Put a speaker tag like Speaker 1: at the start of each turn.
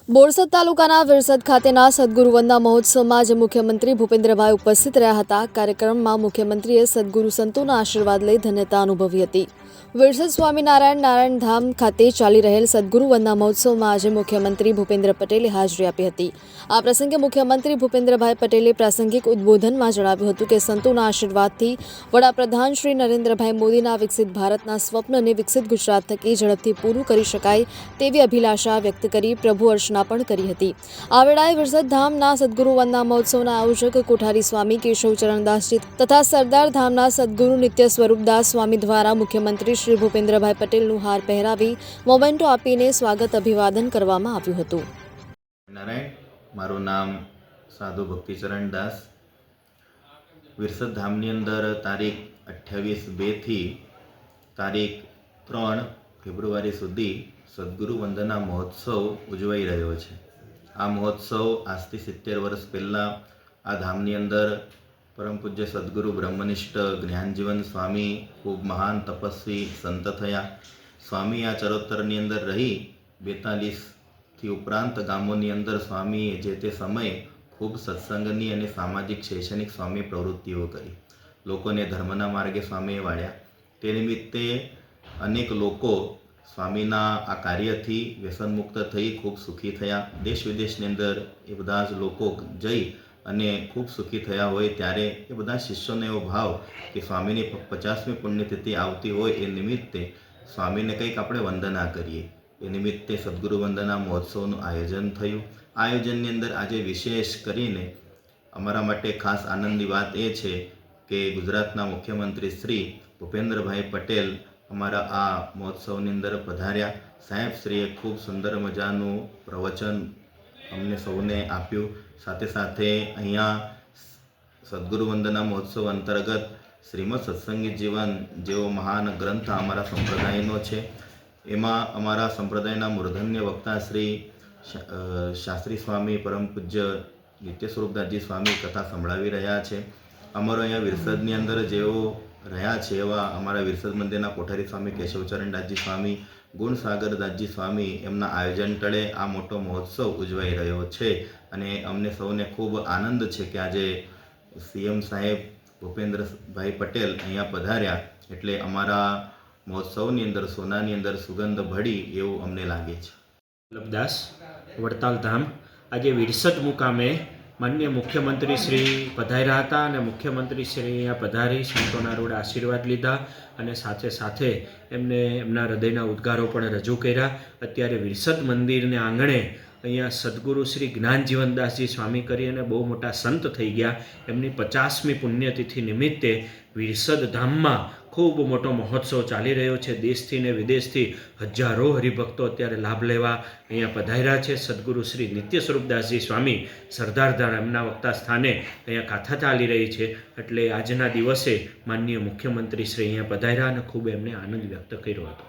Speaker 1: બોરસદ તાલુકાના વિરસદ ખાતેના સદગુરુ વંદના મહોત્સવમાં આજે મુખ્યમંત્રી ભૂપેન્દ્રભાઈ ઉપસ્થિત રહ્યા હતા। કાર્યક્રમમાં મુખ્યમંત્રીએ સદગુરુ સંતોના આશીર્વાદ લઈ ધન્યતા અનુભવી હતી। વિરસદ સ્વામિનારાયણ નારાયણ ધામ ખાતે ચાલી રહેલ સદગુરુ વંદના મહોત્સવમાં આજે મુખ્યમંત્રી ભૂપેન્દ્ર પટેલે હાજરી આપી હતી। આ પ્રસંગે મુખ્યમંત્રી ભૂપેન્દ્રભાઈ પટેલે પ્રાસંગિક ઉદ્બોધનમાં જણાવ્યું હતું કે સંતોના આશીર્વાદથી વડાપ્રધાન શ્રી નરેન્દ્રભાઈ મોદીના વિકસિત ભારતના સ્વપ્નને વિકસિત ગુજરાત થકી ઝડપથી પૂરું કરી શકાય તેવી અભિલાષા વ્યક્ત કરી પ્રભુ અર્ચના પણ કરી હતી। આ વેળાએ વિરસદ ધામના સદગુરુ વંદના મહોત્સવના આયોજક કોઠારી સ્વામી કેશવચરણદાસજી તથા સરદાર ધામના સદગુરુ નિત્ય સ્વરૂપદાસ સ્વામી દ્વારા મુખ્યમંત્રી શ્રી ભૂપેન્દ્રભાઈ પટેલનું હાર પહેરાવી મોમેન્ટો આપીને સ્વાગત અભિવાદન કરવામાં આવ્યું હતું।
Speaker 2: નારાયણ, મારું નામ સાધુ ભક્તિચરણ દાસ। વિરસદ ધામની અંદર તારીખ 28/2 થી તારીખ 3 ફેબ્રુઆરી સુધી સદગુરુ વંદના મહોત્સવ ઉજવાઈ રહ્યો છે। આ મહોત્સવ આજથી 70 વર્ષ પહેલાં આ ધામની અંદર પરમ પૂજ્ય સદગુરુ બ્રહ્મનિષ્ઠ જ્ઞાનજીવન સ્વામી ખૂબ મહાન તપસ્વી સંત થયા। સ્વામી આ ચરોતરની અંદર રહી 42થી ઉપરાંત ગામોની અંદર સ્વામીએ જે તે સમયે ખૂબ સત્સંગની અને સામાજિક શૈક્ષણિક સ્વામી પ્રવૃત્તિઓ કરી। લોકોને ધર્મના માર્ગે સ્વામીએ વાળ્યા। તે નિમિત્તે અનેક લોકો સ્વામીના આ કાર્યથી વ્યસનમુક્ત થઈ ખૂબ સુખી થયા। દેશ વિદેશની અંદર એ બધા જ લોકો જઈ અને ખૂબ સુખી થયા હોય ત્યારે એ બધા શિષ્યોનો એવો ભાવ કે સ્વામીની 50મી પુણ્યતિથિ આવતી હોય એ નિમિત્તે સ્વામીને કંઈક આપણે વંદના કરીએ। એ નિમિત્તે સદગુરુ વંદના મહોત્સવનું આયોજન થયું। આ આયોજનની અંદર આજે વિશેષ કરીને અમારા માટે ખાસ આનંદની વાત એ છે કે ગુજરાતના મુખ્યમંત્રી શ્રી ભૂપેન્દ્રભાઈ પટેલ અમારા આ મહોત્સવની અંદર પધાર્યા। સાહેબશ્રીએ ખૂબ સુંદર મજાનું પ્રવચન અમને સૌને આપ્યું। સાથે સાથે અહીંયા સદગુરુ વંદના મહોત્સવ અંતર્ગત શ્રીમદ સત્સંગી જીવન જેવો મહાન ગ્રંથ અમારા સંપ્રદાયનો છે। એમાં અમારા સંપ્રદાયના મૂર્ધન્ય વક્તા શ્રી શાસ્ત્રી સ્વામી પરમ પૂજ્ય નિત્ય સ્વરૂપદાસજી સ્વામી કથા સંભળાવી રહ્યા છે। અમારો અહીંયા વિરસદની અંદર જેઓ રહ્યા છે એવા અમારા વિરસદ મંદિરના કોઠારી સ્વામી કેશવચરણદાસજી સ્વામી, ગુણસાગરદાસજી સ્વામી એમના આયોજન તળે આ મોટો મહોત્સવ ઉજવાઈ રહ્યો છે। અને અમને સૌને ખૂબ આનંદ છે કે આજે સીએમ સાહેબ ભૂપેન્દ્રભાઈ પટેલ અહીંયા પધાર્યા એટલે અમારા મહોત્સવની અંદર સોનાની અંદર સુગંધ ભળી એવું અમને લાગે છે।
Speaker 3: લબદાસ વડતાલ ધામ આજે વિરસદ મુકામે માનનીય મુખ્યમંત્રી શ્રી પધાર્યા હતા અને મુખ્યમંત્રી શ્રી અહીંયા પધારી સંતોના રોડ આશીર્વાદ લીધા અને સાથે સાથે એમને એમના હૃદયના ઉદ્ગારો પણ રજૂ કર્યા। અત્યારે વિરસદ મંદિરને આંગણે અહીંયા સદગુરુ શ્રી જ્ઞાનજીવનદાસજી સ્વામી કરી અને બહુ મોટા સંત થઈ ગયા। એમની 50મી પુણ્યતિથિ નિમિત્તે વિરસદ ધામમાં ખૂબ મોટો મહોત્સવ ચાલી રહ્યો છે। દેશથી ને વિદેશથી હજારો હરિભક્તો અત્યારે લાભ લેવા અહીંયા પધાર્યા છે। સદગુરુ શ્રી નિત્ય સ્વરૂપદાસજી સ્વામી સરદાર ધામ એમના વક્તા સ્થાને અહીંયા ગાથા ચાલી રહી છે એટલે આજના દિવસે માનનીય મુખ્યમંત્રી શ્રી અહીંયા પધાર્યા અને ખૂબ એમને આનંદ વ્યક્ત કર્યો હતો।